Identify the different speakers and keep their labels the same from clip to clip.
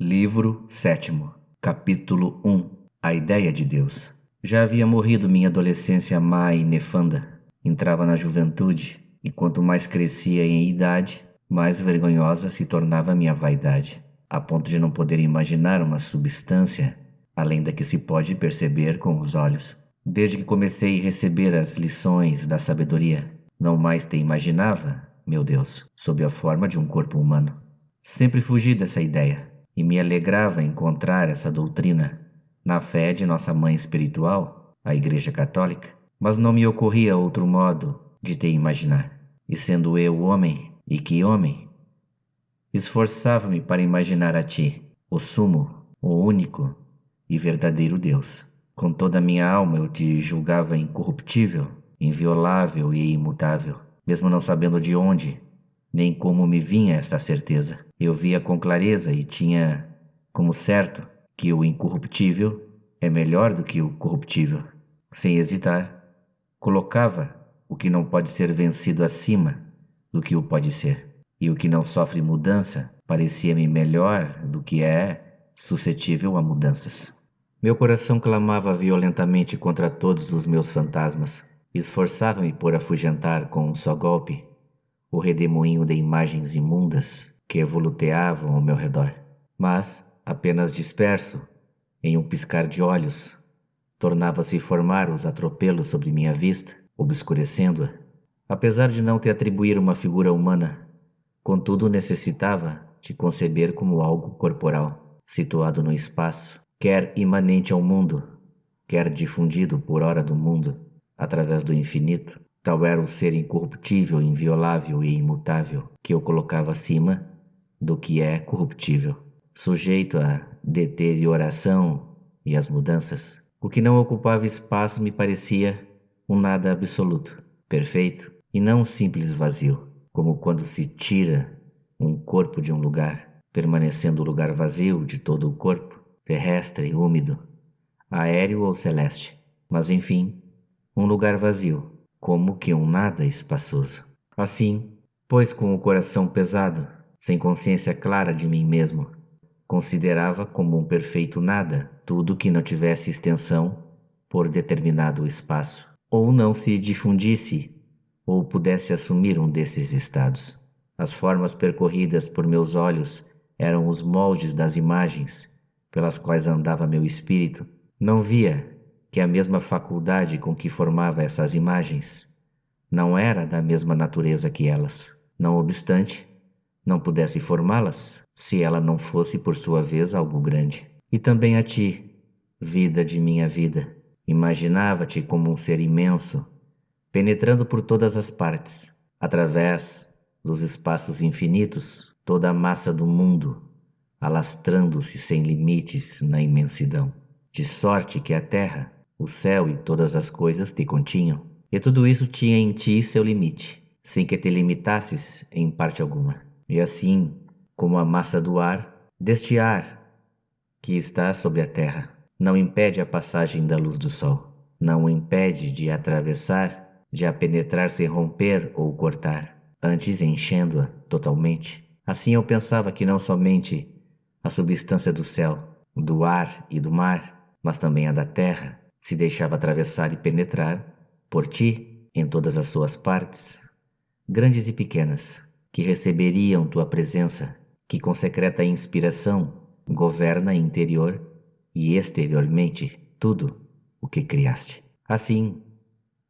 Speaker 1: Livro 7º, Capítulo 1. A Ideia de Deus. Já havia morrido minha adolescência má e nefanda. Entrava na juventude, e quanto mais crescia em idade, mais vergonhosa se tornava minha vaidade, a ponto de não poder imaginar uma substância além da que se pode perceber com os olhos. Desde que comecei a receber as lições da sabedoria, não mais te imaginava, meu Deus, sob a forma de um corpo humano. Sempre fugi dessa ideia, e me alegrava encontrar essa doutrina na fé de nossa mãe espiritual, a Igreja Católica, mas não me ocorria outro modo de te imaginar. E sendo eu homem, e que homem, esforçava-me para imaginar a ti, o sumo, o único e verdadeiro Deus. Com toda a minha alma eu te julgava incorruptível, inviolável e imutável, mesmo não sabendo de onde, nem como me vinha esta certeza. Eu via com clareza e tinha como certo que o incorruptível é melhor do que o corruptível. Sem hesitar, colocava o que não pode ser vencido acima do que o pode ser, e o que não sofre mudança parecia-me melhor do que é suscetível a mudanças. Meu coração clamava violentamente contra todos os meus fantasmas. Esforçava-me por afugentar com um só golpe o redemoinho de imagens imundas que voluteavam ao meu redor. Mas, apenas disperso, em um piscar de olhos, tornava-se formar os atropelos sobre minha vista, obscurecendo-a. Apesar de não te atribuir uma figura humana, contudo necessitava te conceber como algo corporal, situado no espaço, quer imanente ao mundo, quer difundido por hora do mundo, através do infinito. Tal era o ser incorruptível, inviolável e imutável que eu colocava acima do que é corruptível, sujeito à deterioração e às mudanças. O que não ocupava espaço me parecia um nada absoluto, perfeito, e não um simples vazio, como quando se tira um corpo de um lugar, permanecendo o lugar vazio de todo o corpo, terrestre, úmido, aéreo ou celeste, mas enfim, um lugar vazio, como que um nada espaçoso. Assim, pois com o coração pesado, sem consciência clara de mim mesmo, considerava como um perfeito nada tudo que não tivesse extensão por determinado espaço, ou não se difundisse, ou pudesse assumir um desses estados. As formas percorridas por meus olhos eram os moldes das imagens pelas quais andava meu espírito. Não via que a mesma faculdade com que formava essas imagens não era da mesma natureza que elas. Não obstante, não pudesse formá-las se ela não fosse por sua vez algo grande. E também a ti, vida de minha vida, imaginava-te como um ser imenso, penetrando por todas as partes, através dos espaços infinitos, toda a massa do mundo, alastrando-se sem limites na imensidão, de sorte que a terra, o céu e todas as coisas te continham. E tudo isso tinha em ti seu limite, sem que te limitasses em parte alguma. E assim, como a massa do ar, deste ar que está sobre a terra, não impede a passagem da luz do sol, não o impede de atravessar, de a penetrar sem romper ou cortar, antes enchendo-a totalmente. Assim eu pensava que não somente a substância do céu, do ar e do mar, mas também a da terra, se deixava atravessar e penetrar por ti em todas as suas partes, grandes e pequenas, que receberiam tua presença, que com secreta inspiração governa interior e exteriormente tudo o que criaste. Assim,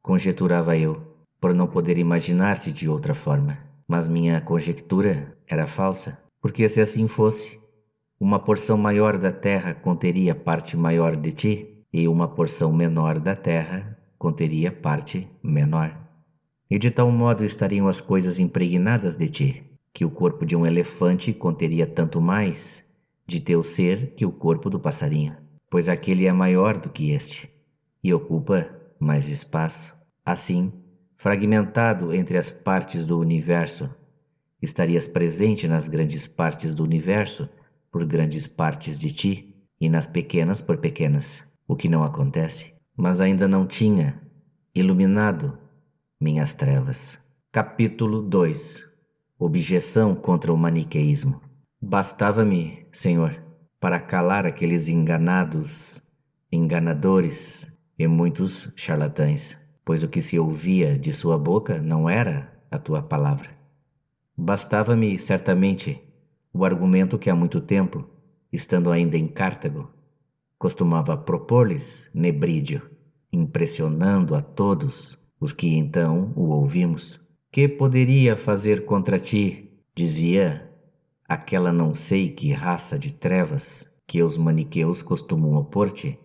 Speaker 1: conjeturava eu, por não poder imaginar-te de outra forma. Mas minha conjectura era falsa, porque se assim fosse, uma porção maior da terra conteria parte maior de ti, e uma porção menor da terra conteria parte menor. E de tal modo estariam as coisas impregnadas de ti, que o corpo de um elefante conteria tanto mais de teu ser que o corpo do passarinho, pois aquele é maior do que este, e ocupa mais espaço. Assim, fragmentado entre as partes do universo, estarias presente nas grandes partes do universo por grandes partes de ti, e nas pequenas por pequenas, o que não acontece, mas ainda não tinha iluminado minhas trevas. Capítulo 2. Objeção contra o maniqueísmo. Bastava-me, Senhor, para calar aqueles enganados, enganadores e muitos charlatães, pois o que se ouvia de sua boca não era a tua palavra. Bastava-me, certamente, o argumento que há muito tempo, estando ainda em Cartago, costumava propor-lhes Nebrídio, impressionando a todos os que então o ouvimos. Que poderia fazer contra ti, dizia, aquela não sei que raça de trevas que os maniqueus costumam opor-te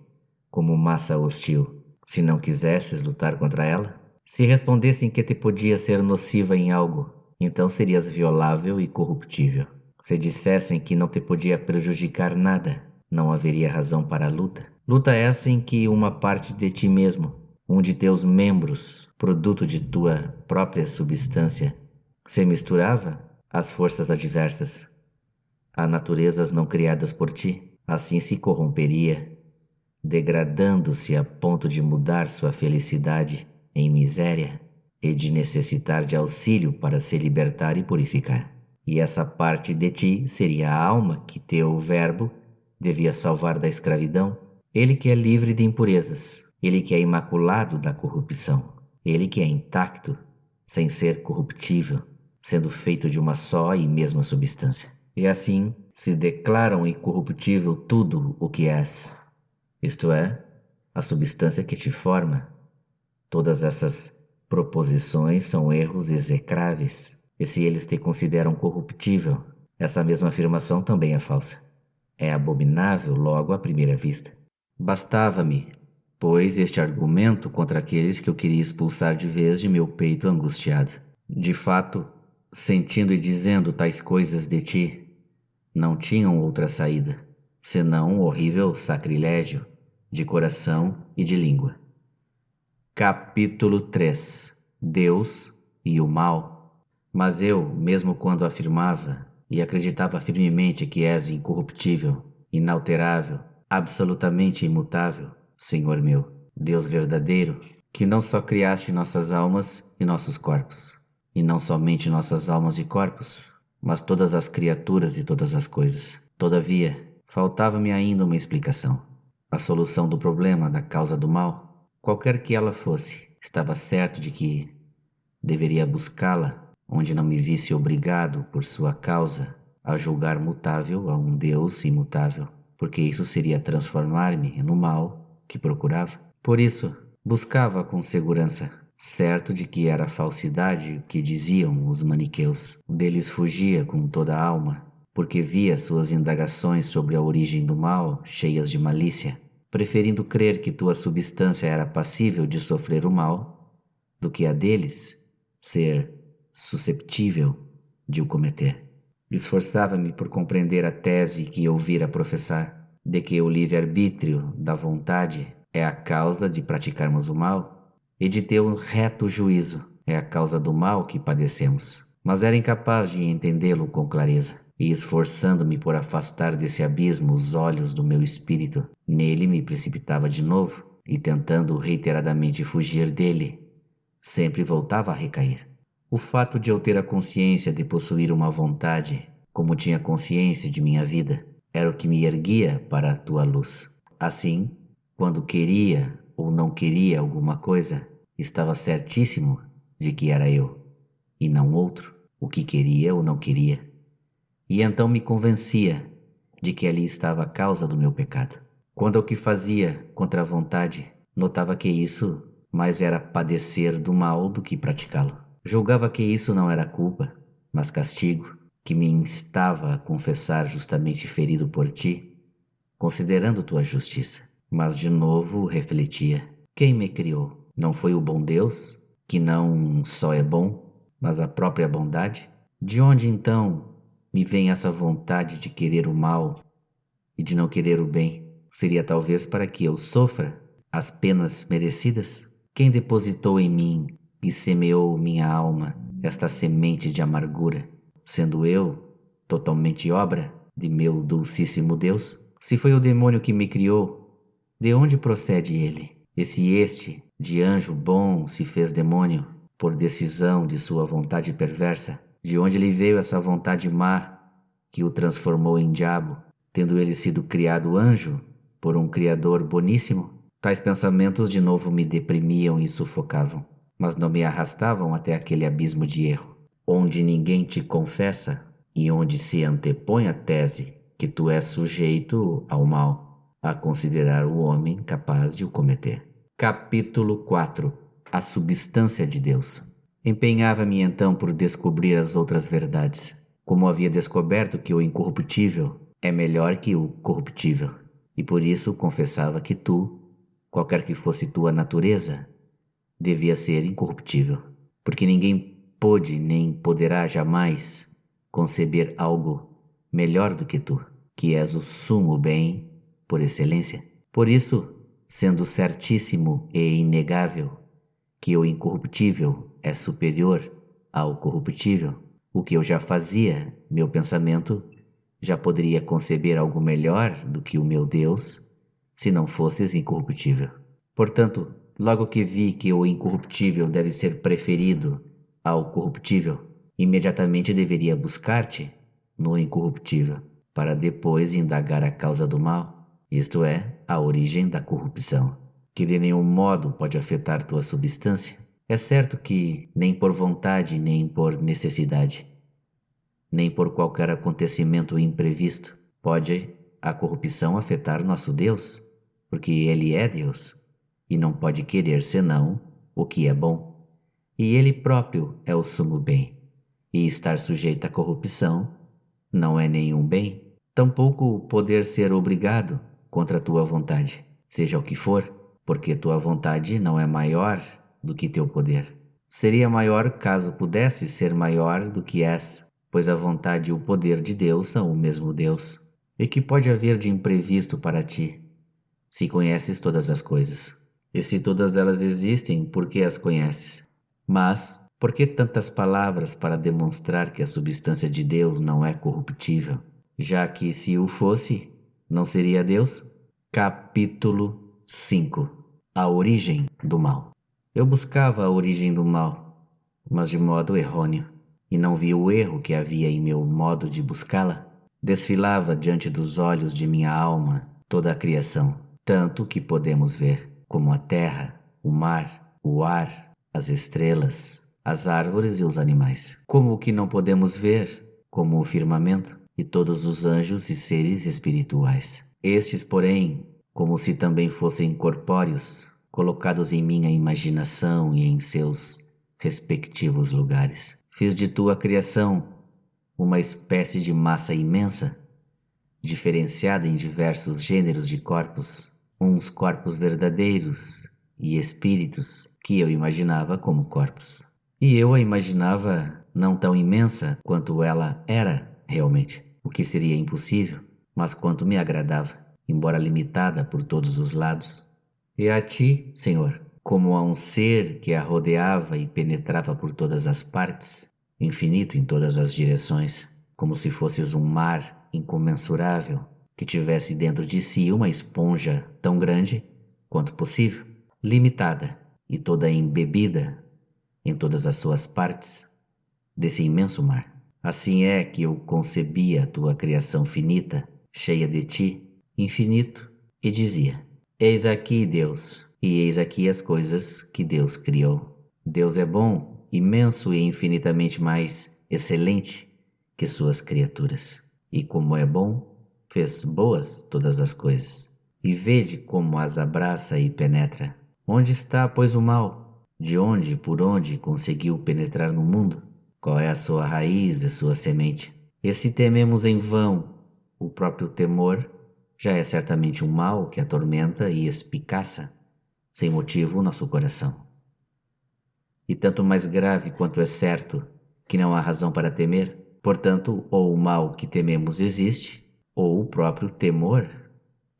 Speaker 1: como massa hostil, se não quisesses lutar contra ela? Se respondessem que te podia ser nociva em algo, então serias violável e corruptível. Se dissessem que não te podia prejudicar nada, não haveria razão para a luta. Luta essa em que uma parte de ti mesmo, um de teus membros, produto de tua própria substância, se misturava às forças adversas, a naturezas não criadas por ti, assim se corromperia, degradando-se a ponto de mudar sua felicidade em miséria e de necessitar de auxílio para se libertar e purificar. E essa parte de ti seria a alma que teu verbo devia salvar da escravidão, ele que é livre de impurezas, ele que é imaculado da corrupção, ele que é intacto, sem ser corruptível, sendo feito de uma só e mesma substância. E assim se declaram incorruptível tudo o que és, isto é, a substância que te forma. Todas essas proposições são erros execráveis, e se eles te consideram corruptível, essa mesma afirmação também é falsa. É abominável logo à primeira vista. Bastava-me, pois, este argumento contra aqueles que eu queria expulsar de vez de meu peito angustiado. De fato, sentindo e dizendo tais coisas de ti, não tinham outra saída, senão um horrível sacrilégio de coração e de língua. Capítulo 3. Deus e o mal. Mas eu, mesmo quando afirmava e acreditava firmemente que és incorruptível, inalterável, absolutamente imutável, Senhor meu, Deus verdadeiro, que não só criaste nossas almas e nossos corpos, e não somente nossas almas e corpos, mas todas as criaturas e todas as coisas. Todavia, faltava-me ainda uma explicação. A solução do problema da causa do mal, qualquer que ela fosse, estava certo de que deveria buscá-la onde não me visse obrigado por sua causa a julgar mutável a um Deus imutável, porque isso seria transformar-me no mal que procurava. Por isso, buscava com segurança, certo de que era falsidade o que diziam os maniqueus. Deles fugia com toda a alma, porque via suas indagações sobre a origem do mal cheias de malícia, preferindo crer que tua substância era passível de sofrer o mal, do que a deles ser susceptível de o cometer. Esforçava-me por compreender a tese que ouvira professar, de que o livre-arbítrio da vontade é a causa de praticarmos o mal, e de teu reto juízo é a causa do mal que padecemos. Mas era incapaz de entendê-lo com clareza, e esforçando-me por afastar desse abismo os olhos do meu espírito, nele me precipitava de novo, e tentando reiteradamente fugir dele, sempre voltava a recair. O fato de eu ter a consciência de possuir uma vontade, como tinha consciência de minha vida, era o que me erguia para a tua luz. Assim, quando queria ou não queria alguma coisa, estava certíssimo de que era eu, e não outro, o que queria ou não queria. E então me convencia de que ali estava a causa do meu pecado. Quando o que fazia contra a vontade, notava que isso mais era padecer do mal do que praticá-lo. Julgava que isso não era culpa, mas castigo, que me instava a confessar justamente ferido por ti, considerando tua justiça. Mas de novo refletia: quem me criou? Não foi o bom Deus, que não só é bom, mas a própria bondade? De onde então me vem essa vontade de querer o mal e de não querer o bem? Seria talvez para que eu sofra as penas merecidas? Quem depositou em mim e semeou minha alma esta semente de amargura, sendo eu totalmente obra de meu dulcíssimo Deus? Se foi o demônio que me criou, de onde procede ele? E se este, de anjo bom, se fez demônio, por decisão de sua vontade perversa, de onde lhe veio essa vontade má que o transformou em diabo? tendo ele sido criado anjo por um Criador boníssimo? Tais pensamentos de novo me deprimiam e sufocavam, mas não me arrastavam até aquele abismo de erro, onde ninguém te confessa e onde se antepõe a tese que tu és sujeito ao mal, a considerar o homem capaz de o cometer. Capítulo 4. A substância de Deus. Empenhava-me então por descobrir as outras verdades, como havia descoberto que o incorruptível é melhor que o corruptível, e por isso confessava que tu, qualquer que fosse tua natureza, devia ser incorruptível, porque ninguém pôde nem poderá jamais conceber algo melhor do que tu, que és o sumo bem por excelência. Por isso, sendo certíssimo e inegável que o incorruptível é superior ao corruptível, o que eu já fazia, meu pensamento já poderia conceber algo melhor do que o meu Deus, se não fosses incorruptível. Portanto, logo que vi que o incorruptível deve ser preferido ao corruptível, imediatamente deveria buscar-te no incorruptível, para depois indagar a causa do mal, isto é, a origem da corrupção, que de nenhum modo pode afetar tua substância. É certo que nem por vontade, nem por necessidade, nem por qualquer acontecimento imprevisto pode a corrupção afetar nosso Deus, porque Ele é Deus e não pode querer senão o que é bom. E Ele próprio é o sumo bem, e estar sujeito à corrupção não é nenhum bem, tampouco poder ser obrigado contra tua vontade, seja o que for, porque tua vontade não é maior do que teu poder. Seria maior caso pudesse ser maior do que és, pois a vontade e o poder de Deus são o mesmo Deus. E que pode haver de imprevisto para ti, se conheces todas as coisas? E se todas elas existem, por que as conheces? Mas, por que tantas palavras para demonstrar que a substância de Deus não é corruptível? Já que se o fosse, não seria Deus? Capítulo 5. A origem do mal. Eu buscava a origem do mal, mas de modo errôneo, e não vi o erro que havia em meu modo de buscá-la. Desfilava diante dos olhos de minha alma toda a criação, tanto que podemos ver, como a terra, o mar, o ar, as estrelas, as árvores e os animais, como o que não podemos ver, como o firmamento e todos os anjos e seres espirituais. Estes, porém, como se também fossem corpóreos, colocados em minha imaginação e em seus respectivos lugares. Fiz de tua criação uma espécie de massa imensa, diferenciada em diversos gêneros de corpos, uns corpos verdadeiros e espíritos que eu imaginava como corpos. E eu a imaginava não tão imensa quanto ela era realmente, o que seria impossível, mas quanto me agradava, embora limitada por todos os lados. E a ti, Senhor, como a um ser que a rodeava e penetrava por todas as partes, infinito em todas as direções, como se fosses um mar incomensurável que tivesse dentro de si uma esponja tão grande quanto possível, limitada e toda embebida em todas as suas partes desse imenso mar. Assim é que eu concebia a tua criação finita, cheia de ti, infinito, e dizia: eis aqui Deus, e eis aqui as coisas que Deus criou. Deus é bom, imenso e infinitamente mais excelente que suas criaturas. E como é bom, fez boas todas as coisas. E vede como as abraça e penetra. Onde está, pois, o mal? De onde e por onde conseguiu penetrar no mundo? Qual é a sua raiz e sua semente? E se tememos em vão, o próprio temor já é certamente um mal que atormenta e espicaça, sem motivo, o nosso coração. E tanto mais grave quanto é certo que não há razão para temer, portanto, ou o mal que tememos existe, ou o próprio temor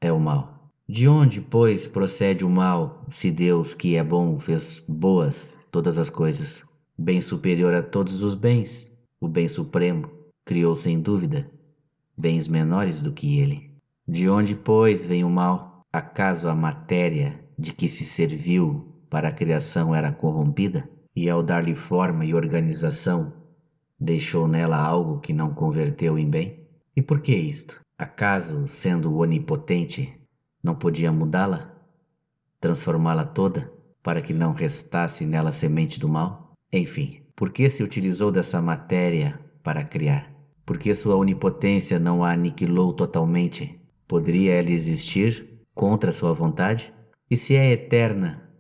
Speaker 1: é o mal. De onde, pois, procede o mal, se Deus, que é bom, fez boas todas as coisas, bem superior a todos os bens, o bem supremo, criou sem dúvida bens menores do que ele? De onde, pois, vem o mal? Acaso a matéria de que se serviu para a criação era corrompida? E ao dar-lhe forma e organização, deixou nela algo que não converteu em bem? E por que isto? Acaso, sendo onipotente, não podia mudá-la, transformá-la toda, para que não restasse nela semente do mal? Enfim, por que se utilizou dessa matéria para criar? Por que sua onipotência não a aniquilou totalmente? Poderia ela existir contra sua vontade? E se é eterna,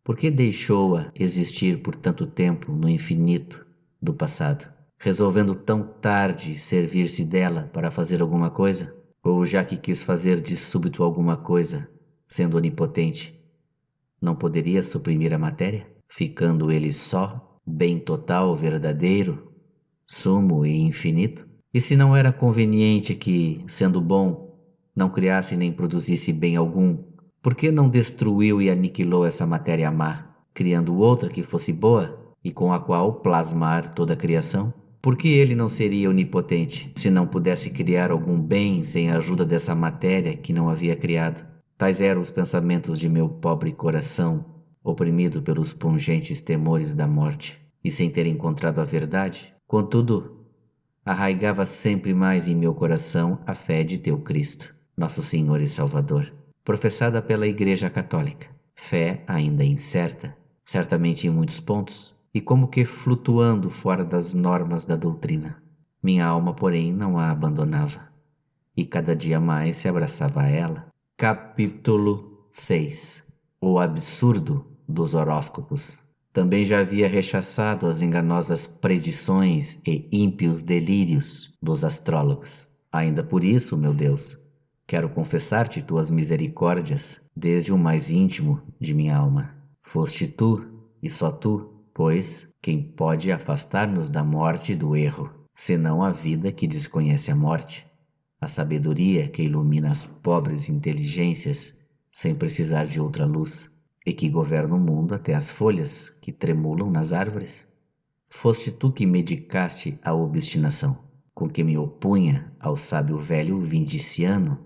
Speaker 1: por que deixou-a existir por tanto tempo no infinito do passado, resolvendo tão tarde servir-se dela para fazer alguma coisa? Ou já que quis fazer de súbito alguma coisa, sendo onipotente, não poderia suprimir a matéria, ficando ele só, bem total, verdadeiro, sumo e infinito? E se não era conveniente que, sendo bom, não criasse nem produzisse bem algum, por que não destruiu e aniquilou essa matéria má, criando outra que fosse boa e com a qual plasmar toda a criação? Por que ele não seria onipotente, se não pudesse criar algum bem sem a ajuda dessa matéria que não havia criado? Tais eram os pensamentos de meu pobre coração, oprimido pelos pungentes temores da morte, e sem ter encontrado a verdade. Contudo, arraigava sempre mais em meu coração a fé de teu Cristo, nosso Senhor e Salvador, professada pela Igreja Católica. Fé ainda incerta, certamente em muitos pontos, e como que flutuando fora das normas da doutrina. Minha alma, porém, não a abandonava, e cada dia mais se abraçava a ela. Capítulo 6. O absurdo dos horóscopos. Também já havia rechaçado as enganosas predições e ímpios delírios dos astrólogos. Ainda por isso, meu Deus, quero confessar-te tuas misericórdias desde o mais íntimo de minha alma. Foste tu, e só tu, pois, quem pode afastar-nos da morte e do erro, senão a vida que desconhece a morte, a sabedoria que ilumina as pobres inteligências sem precisar de outra luz, e que governa o mundo até as folhas que tremulam nas árvores. Foste tu que medicaste a obstinação, com que me opunha ao sábio velho Vindiciano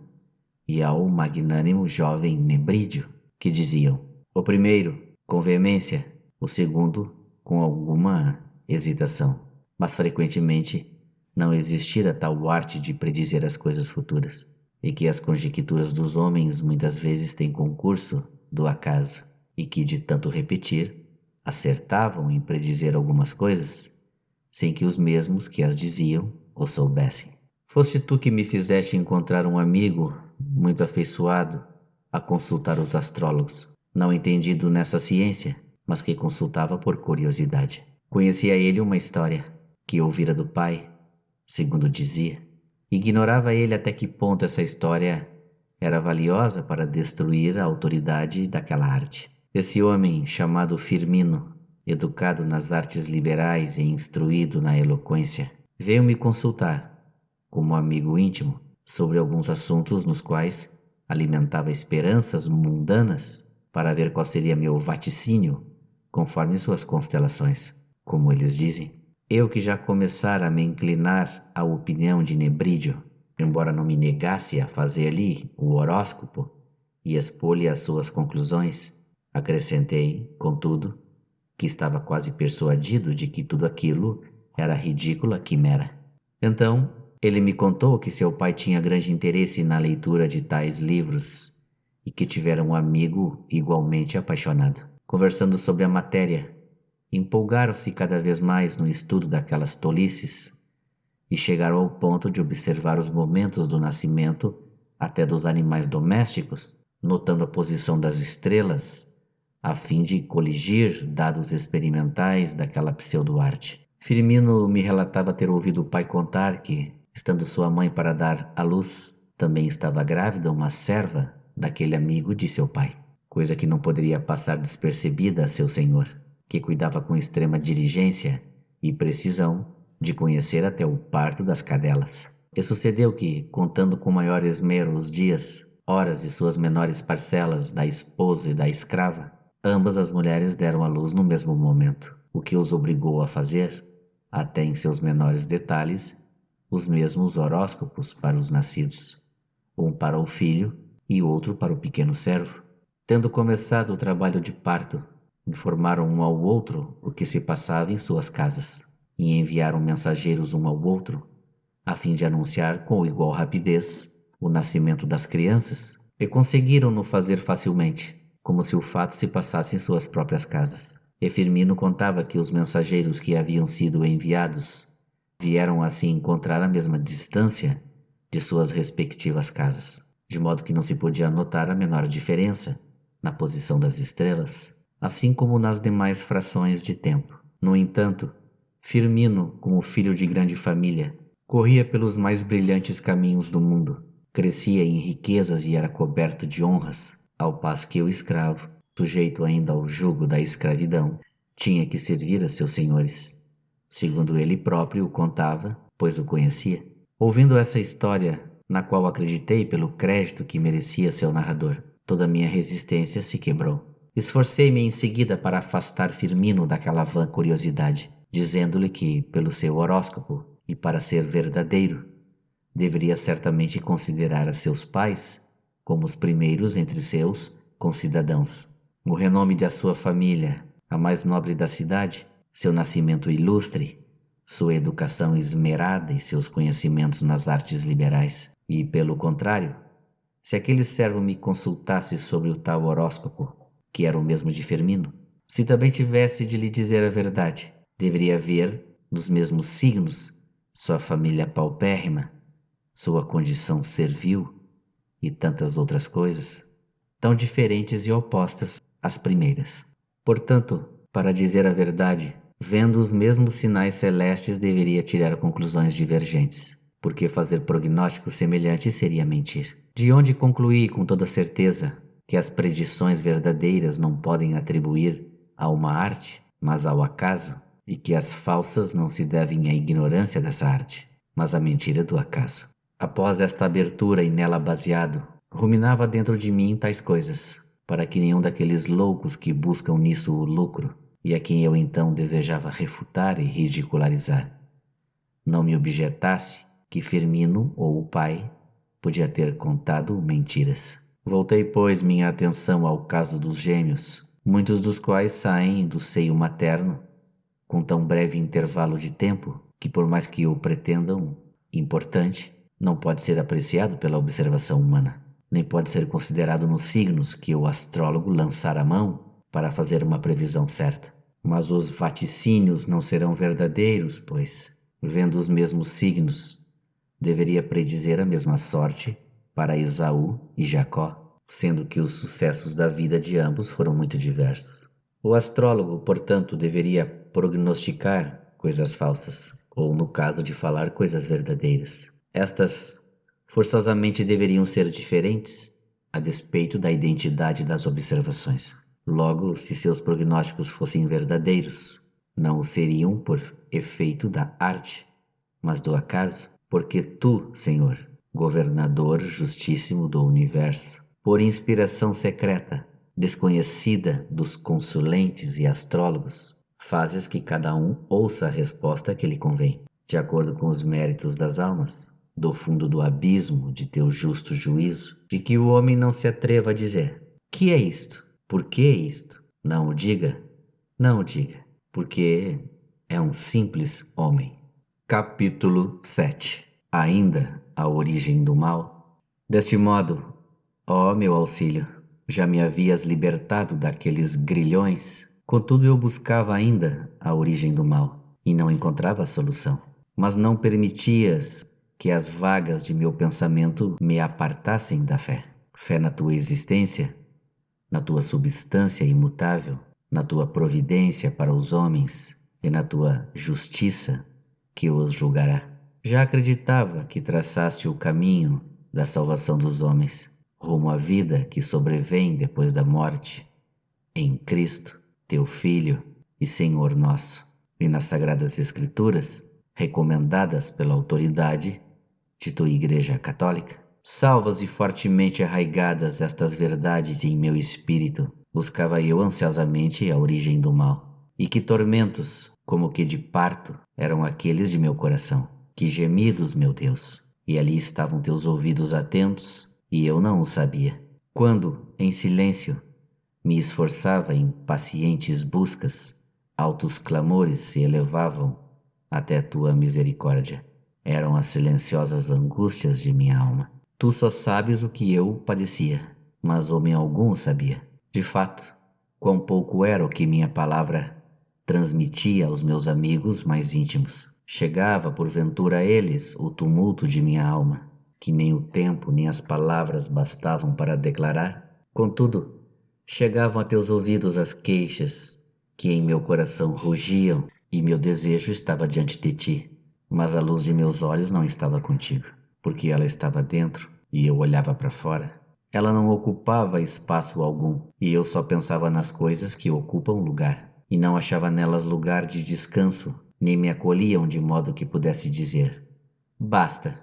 Speaker 1: e ao magnânimo jovem Nebrídio, que diziam, o primeiro com veemência, o segundo com alguma hesitação, mas frequentemente não existira tal arte de predizer as coisas futuras, e que as conjecturas dos homens muitas vezes têm concurso do acaso, e que de tanto repetir, acertavam em predizer algumas coisas, sem que os mesmos que as diziam o soubessem. Foste tu que me fizeste encontrar um amigo muito afeiçoado a consultar os astrólogos, não entendido nessa ciência, mas que consultava por curiosidade. Conhecia ele uma história que ouvira do pai, segundo dizia. Ignorava ele até que ponto essa história era valiosa para destruir a autoridade daquela arte. Esse homem, chamado Firmino, educado nas artes liberais e instruído na eloquência, veio me consultar, como amigo íntimo, sobre alguns assuntos nos quais alimentava esperanças mundanas para ver qual seria meu vaticínio, conforme suas constelações, como eles dizem. Eu que já começara a me inclinar à opinião de Nebrídio, embora não me negasse a fazer-lhe o horóscopo e expor-lhe as suas conclusões, acrescentei, contudo, que estava quase persuadido de que tudo aquilo era ridícula quimera. Então, ele me contou que seu pai tinha grande interesse na leitura de tais livros e que tivera um amigo igualmente apaixonado. Conversando sobre a matéria, empolgaram-se cada vez mais no estudo daquelas tolices e chegaram ao ponto de observar os momentos do nascimento até dos animais domésticos, notando a posição das estrelas, a fim de coligir dados experimentais daquela pseudo-arte. Firmino me relatava ter ouvido o pai contar que, estando sua mãe para dar à luz, também estava grávida uma serva daquele amigo de seu pai, coisa que não poderia passar despercebida a seu senhor, que cuidava com extrema diligência e precisão de conhecer até o parto das cadelas. E sucedeu que, contando com maior esmero os dias, horas e suas menores parcelas da esposa e da escrava, ambas as mulheres deram à luz no mesmo momento, o que os obrigou a fazer, até em seus menores detalhes, os mesmos horóscopos para os nascidos, um para o filho e outro para o pequeno servo. Tendo começado o trabalho de parto, informaram um ao outro o que se passava em suas casas, e enviaram mensageiros um ao outro, a fim de anunciar com igual rapidez o nascimento das crianças, e conseguiram-no fazer facilmente, como se o fato se passasse em suas próprias casas. E Firmino contava que os mensageiros que haviam sido enviados vieram assim encontrar a mesma distância de suas respectivas casas, de modo que não se podia notar a menor diferença na posição das estrelas, assim como nas demais frações de tempo. No entanto, Firmino, como filho de grande família, corria pelos mais brilhantes caminhos do mundo, crescia em riquezas e era coberto de honras, ao passo que o escravo, sujeito ainda ao jugo da escravidão, tinha que servir a seus senhores, segundo ele próprio o contava, pois o conhecia. Ouvindo essa história, na qual acreditei pelo crédito que merecia seu narrador, toda minha resistência se quebrou. Esforcei-me em seguida para afastar Firmino daquela vã curiosidade, dizendo-lhe que, pelo seu horóscopo, e para ser verdadeiro, deveria certamente considerar a seus pais como os primeiros entre seus concidadãos. O renome de sua família, a mais nobre da cidade, seu nascimento ilustre, sua educação esmerada e seus conhecimentos nas artes liberais. E, pelo contrário, se aquele servo me consultasse sobre o tal horóscopo, que era o mesmo de Firmino, se também tivesse de lhe dizer a verdade, deveria ver nos mesmos signos sua família paupérrima, sua condição servil e tantas outras coisas, tão diferentes e opostas às primeiras. Portanto, para dizer a verdade, vendo os mesmos sinais celestes deveria tirar conclusões divergentes, porque fazer prognósticos semelhantes seria mentir. De onde concluí com toda certeza que as predições verdadeiras não podem atribuir a uma arte, mas ao acaso, e que as falsas não se devem à ignorância dessa arte, mas à mentira do acaso. Após esta abertura e nela baseado, ruminava dentro de mim tais coisas, para que nenhum daqueles loucos que buscam nisso o lucro, e a quem eu então desejava refutar e ridicularizar, não me objetasse que Firmino ou o pai podia ter contado mentiras. Voltei, pois, minha atenção ao caso dos gêmeos, muitos dos quais saem do seio materno com tão breve intervalo de tempo que, por mais que o pretendam importante, não pode ser apreciado pela observação humana, nem pode ser considerado nos signos que o astrólogo lançara a mão para fazer uma previsão certa. Mas os vaticínios não serão verdadeiros, pois, vendo os mesmos signos, deveria predizer a mesma sorte para Esaú e Jacó, sendo que os sucessos da vida de ambos foram muito diversos. O astrólogo, portanto, deveria prognosticar coisas falsas, ou, no caso de falar, coisas verdadeiras. Estas forçosamente deveriam ser diferentes, a despeito da identidade das observações. Logo, se seus prognósticos fossem verdadeiros, não o seriam por efeito da arte, mas do acaso, porque tu, Senhor, governador justíssimo do universo, por inspiração secreta, desconhecida dos consulentes e astrólogos, fazes que cada um ouça a resposta que lhe convém, de acordo com os méritos das almas, do fundo do abismo de teu justo juízo, e que o homem não se atreva a dizer: que é isto? Por que isto? Não o diga, porque é um simples homem. Capítulo 7. Ainda a origem do mal. Deste modo, ó meu auxílio, já me havias libertado daqueles grilhões, contudo eu buscava ainda a origem do mal, e não encontrava a solução. Mas não permitias que as vagas de meu pensamento me apartassem da fé. Fé na tua existência, na tua substância imutável, na tua providência para os homens e na tua justiça que os julgará. Já acreditava que traçaste o caminho da salvação dos homens, rumo à vida que sobrevém depois da morte, em Cristo, teu Filho e Senhor nosso, e nas Sagradas Escrituras, recomendadas pela autoridade de tua Igreja Católica. Salvas e fortemente arraigadas estas verdades em meu espírito, buscava eu ansiosamente a origem do mal. E que tormentos, como que de parto, eram aqueles de meu coração. Que gemidos, meu Deus! E ali estavam teus ouvidos atentos, e eu não o sabia. Quando, em silêncio, me esforçava em pacientes buscas, altos clamores se elevavam até tua misericórdia. eram as silenciosas angústias de minha alma. Tu só sabes o que eu padecia, mas homem algum o sabia. De fato, quão pouco era o que minha palavra transmitia aos meus amigos mais íntimos. Chegava, porventura, a eles o tumulto de minha alma, que nem o tempo nem as palavras bastavam para declarar? Contudo, chegavam a teus ouvidos as queixas que em meu coração rugiam, e meu desejo estava diante de ti, mas a luz de meus olhos não estava contigo, porque ela estava dentro e eu olhava para fora. Ela não ocupava espaço algum, e eu só pensava nas coisas que ocupam lugar, e não achava nelas lugar de descanso, nem me acolhiam de modo que pudesse dizer: basta,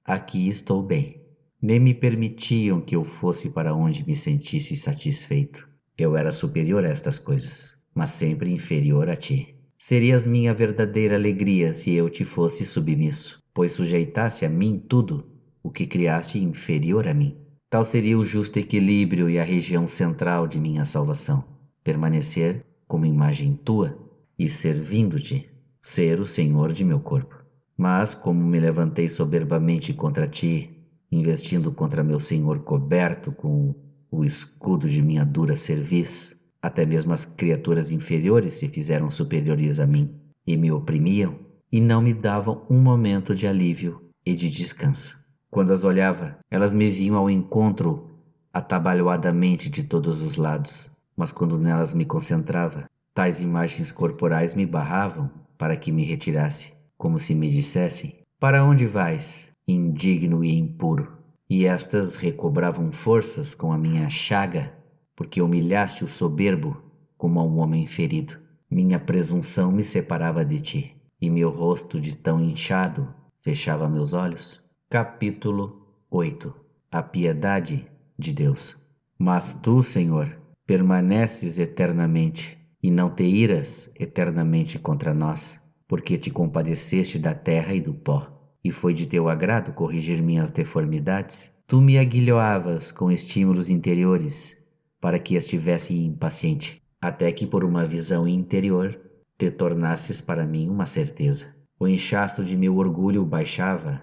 Speaker 1: aqui estou bem. Nem me permitiam que eu fosse para onde me sentisse satisfeito. Eu era superior a estas coisas, mas sempre inferior a ti. Serias minha verdadeira alegria se eu te fosse submisso, pois sujeitasse a mim tudo o que criaste inferior a mim. Tal seria o justo equilíbrio e a região central de minha salvação: permanecer como imagem tua e servindo-te, ser o senhor de meu corpo. Mas como me levantei soberbamente contra ti, investindo contra meu senhor coberto com o escudo de minha dura cerviz, até mesmo as criaturas inferiores se fizeram superiores a mim e me oprimiam e não me davam um momento de alívio e de descanso. Quando as olhava, elas me vinham ao encontro atabalhoadamente de todos os lados, mas quando nelas me concentrava, tais imagens corporais me barravam para que me retirasse, como se me dissessem: para onde vais, indigno e impuro? E estas recobravam forças com a minha chaga, porque humilhaste o soberbo como a um homem ferido. Minha presunção me separava de ti, e meu rosto de tão inchado fechava meus olhos. Capítulo 8. A piedade de Deus. Mas tu, Senhor, permaneces eternamente, e não te iras eternamente contra nós, porque te compadeceste da terra e do pó, e foi de teu agrado corrigir minhas deformidades. Tu me aguilhoavas com estímulos interiores, para que estivesse impaciente, até que por uma visão interior te tornasses para mim uma certeza. O inchaço de meu orgulho baixava,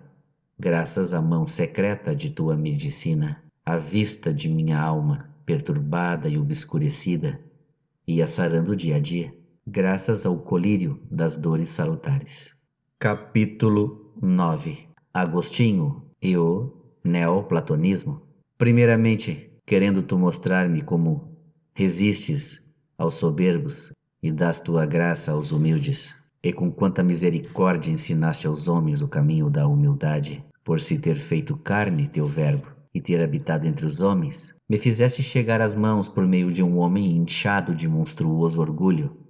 Speaker 1: graças à mão secreta de tua medicina. A vista de minha alma, perturbada e obscurecida, ia sarando dia a dia, graças ao colírio das dores salutares. Capítulo 9. Agostinho e o neoplatonismo. Primeiramente, querendo tu mostrar-me como resistes aos soberbos e das tua graça aos humildes, e com quanta misericórdia ensinaste aos homens o caminho da humildade, por se ter feito carne teu verbo e ter habitado entre os homens, me fizeste chegar às mãos por meio de um homem inchado de monstruoso orgulho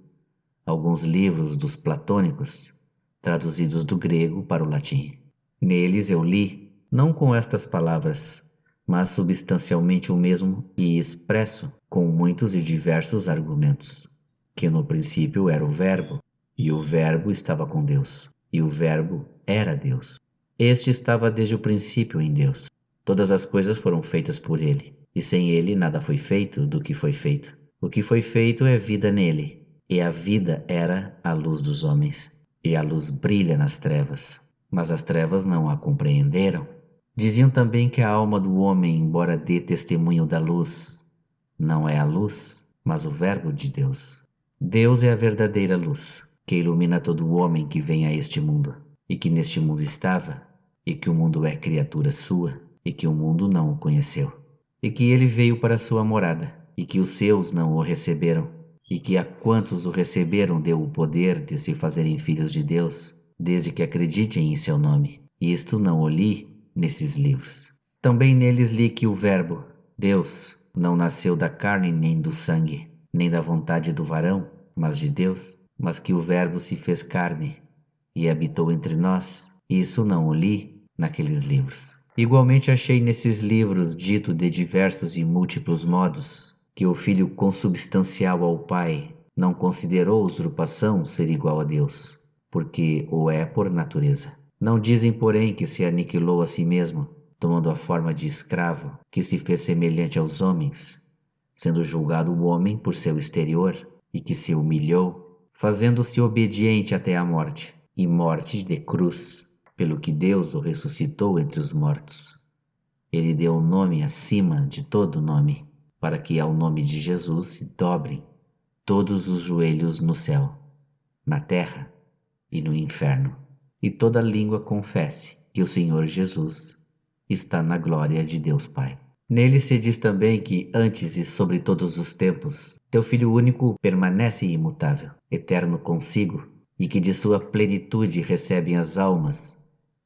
Speaker 1: alguns livros dos platônicos, traduzidos do grego para o latim. Neles eu li, não com estas palavras, mas substancialmente o mesmo e expresso com muitos e diversos argumentos, que no princípio era o Verbo, e o Verbo estava com Deus, e o Verbo era Deus. Este estava desde o princípio em Deus. Todas as coisas foram feitas por ele, e sem ele nada foi feito do que foi feito. O que foi feito é vida nele, e a vida era a luz dos homens, e a luz brilha nas trevas, mas as trevas não a compreenderam. Diziam também que a alma do homem, embora dê testemunho da luz, não é a luz, mas o Verbo de Deus. Deus é a verdadeira luz, que ilumina todo o homem que vem a este mundo, e que neste mundo estava, e que o mundo é criatura sua, e que o mundo não o conheceu, e que ele veio para sua morada, e que os seus não o receberam, e que a quantos o receberam deu o poder de se fazerem filhos de Deus, desde que acreditem em seu nome. Isto não o li nesses livros. Também neles li que o Verbo, Deus, não nasceu da carne nem do sangue, nem da vontade do varão, mas de Deus, mas que o Verbo se fez carne e habitou entre nós. Isso não o li naqueles livros. Igualmente achei nesses livros dito de diversos e múltiplos modos que o Filho consubstancial ao Pai não considerou usurpação ser igual a Deus, porque o é por natureza. Não dizem, porém, que se aniquilou a si mesmo, tomando a forma de escravo, que se fez semelhante aos homens, sendo julgado o homem por seu exterior, e que se humilhou, fazendo-se obediente até a morte, e morte de cruz. pelo que Deus o ressuscitou entre os mortos. Ele deu um nome acima de todo nome, para que ao nome de Jesus se dobrem todos os joelhos no céu, na terra e no inferno, e toda língua confesse que o Senhor Jesus está na glória de Deus Pai. Nele se diz também que antes e sobre todos os tempos, teu Filho único permanece imutável, eterno consigo, e que de sua plenitude recebem as almas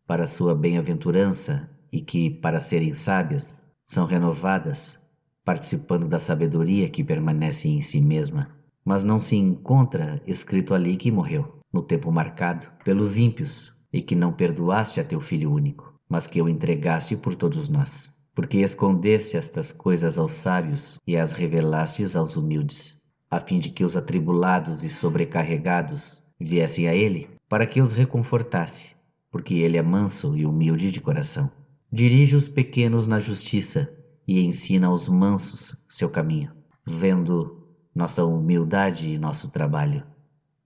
Speaker 1: para sua bem-aventurança e que, para serem sábias, são renovadas, participando da sabedoria que permanece em si mesma. Mas não se encontra escrito ali que morreu, no tempo marcado, pelos ímpios, e que não perdoaste a teu Filho único, mas que o entregaste por todos nós. Porque escondeste estas coisas aos sábios e as revelastes aos humildes, a fim de que os atribulados e sobrecarregados viessem a ele, para que os reconfortasse, porque ele é manso e humilde de coração. Dirige os pequenos na justiça e ensina aos mansos seu caminho, vendo nossa humildade e nosso trabalho,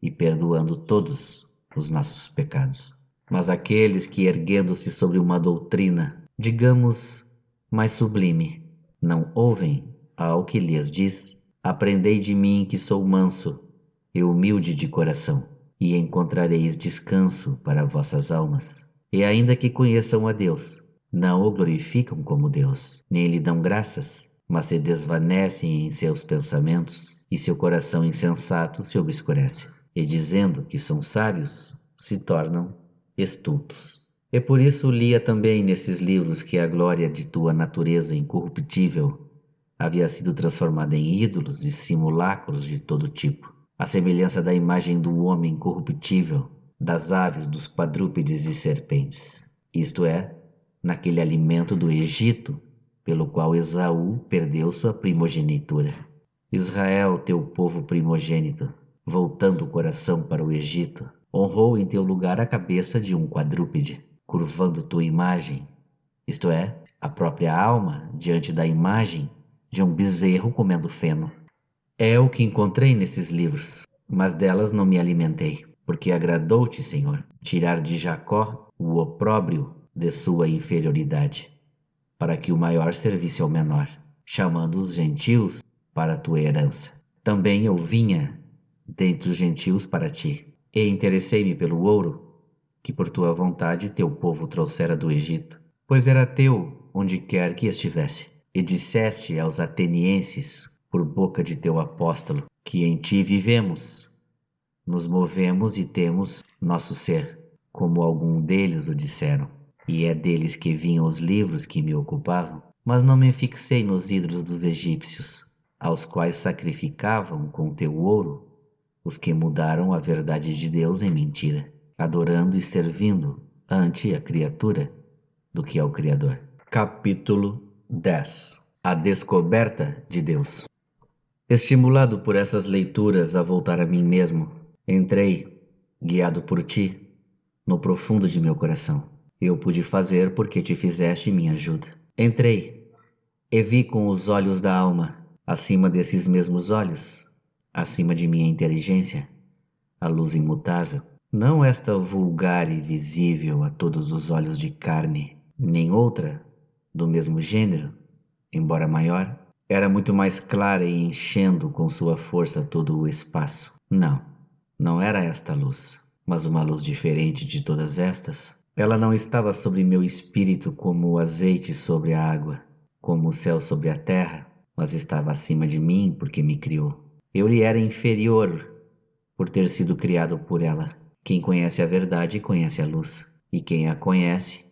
Speaker 1: e perdoando todos os nossos pecados. Mas aqueles que, erguendo-se sobre uma doutrina, digamos, mais sublime, não ouvem ao que lhes diz: aprendei de mim que sou manso e humilde de coração, e encontrareis descanso para vossas almas. E ainda que conheçam a Deus, não o glorificam como Deus, nem lhe dão graças, mas se desvanecem em seus pensamentos, e seu coração insensato se obscurece. E dizendo que são sábios, se tornam estultos. E por isso lia também nesses livros que a glória de tua natureza incorruptível havia sido transformada em ídolos e simulacros de todo tipo, à semelhança da imagem do homem corruptível, das aves, dos quadrúpedes e serpentes. Isto é, naquele alimento do Egito, pelo qual Esaú perdeu sua primogenitura. Israel, teu povo primogênito, voltando o coração para o Egito, honrou em teu lugar a cabeça de um quadrúpede, curvando tua imagem, isto é, a própria alma, diante da imagem de um bezerro comendo feno. É o que encontrei nesses livros, mas delas não me alimentei, porque agradou-te, Senhor, tirar de Jacó o opróbrio de sua inferioridade, para que o maior servisse ao menor, chamando os gentios para a tua herança. Também eu vinha dentre os gentios para ti, e interessei-me pelo ouro que por tua vontade teu povo trouxera do Egito, pois era teu onde quer que estivesse. E disseste aos atenienses, por boca de teu apóstolo, que em ti vivemos, nos movemos e temos nosso ser, como algum deles o disseram. E é deles que vinham os livros que me ocupavam, mas não me fixei nos ídolos dos egípcios, aos quais sacrificavam com teu ouro os que mudaram a verdade de Deus em mentira, adorando e servindo ante a criatura do que ao Criador. Capítulo 10. A descoberta de Deus. Estimulado por essas leituras a voltar a mim mesmo, entrei, guiado por ti, no profundo de meu coração. Eu pude fazer porque te fizeste minha ajuda. Entrei e vi com os olhos da alma, acima desses mesmos olhos, acima de minha inteligência, a luz imutável, não esta vulgar e visível a todos os olhos de carne, nem outra do mesmo gênero, embora maior, era muito mais clara e enchendo com sua força todo o espaço. Não era esta luz, mas uma luz diferente de todas estas. Ela não estava sobre meu espírito como o azeite sobre a água, como o céu sobre a terra, mas estava acima de mim porque me criou. Eu lhe era inferior por ter sido criado por ela. Quem conhece a verdade conhece a luz, e quem a conhece,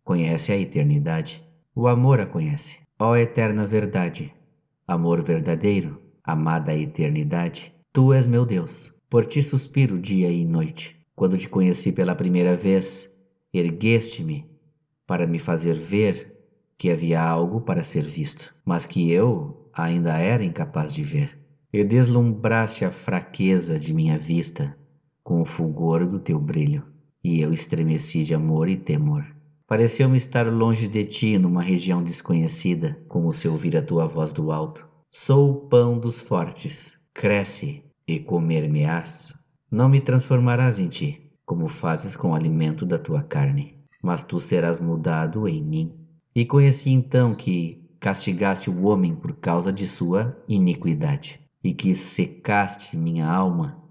Speaker 1: conhece a eternidade. O amor a conhece. Ó eterna verdade, amor verdadeiro, amada eternidade, tu és meu Deus. Por ti suspiro dia e noite. Quando te conheci pela primeira vez, ergueste-me para me fazer ver que havia algo para ser visto, mas que eu ainda era incapaz de ver. E deslumbraste a fraqueza de minha vista com o fulgor do teu brilho, e eu estremeci de amor e temor. Pareceu-me estar longe de ti, numa região desconhecida, como se ouvir a tua voz do alto. Sou o pão dos fortes, cresce e comer-me-ás. Não me transformarás em ti, como fazes com o alimento da tua carne, mas tu serás mudado em mim. E conheci então que castigaste o homem por causa de sua iniquidade, e que secaste minha alma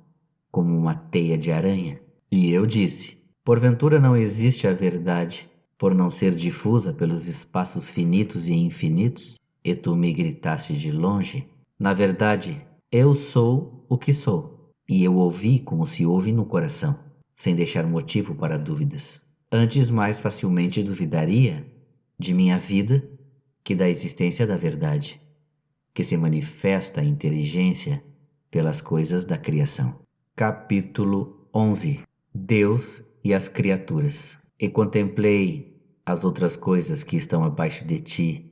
Speaker 1: como uma teia de aranha. E eu disse: porventura não existe a verdade, por não ser difusa pelos espaços finitos e infinitos? E tu me gritaste de longe: na verdade, eu sou o que sou. E eu ouvi como se ouve no coração, sem deixar motivo para dúvidas. Antes mais facilmente duvidaria de minha vida que da existência da verdade, que se manifesta a inteligência pelas coisas da criação. Capítulo 11. Deus e as criaturas. E contemplei as outras coisas que estão abaixo de ti,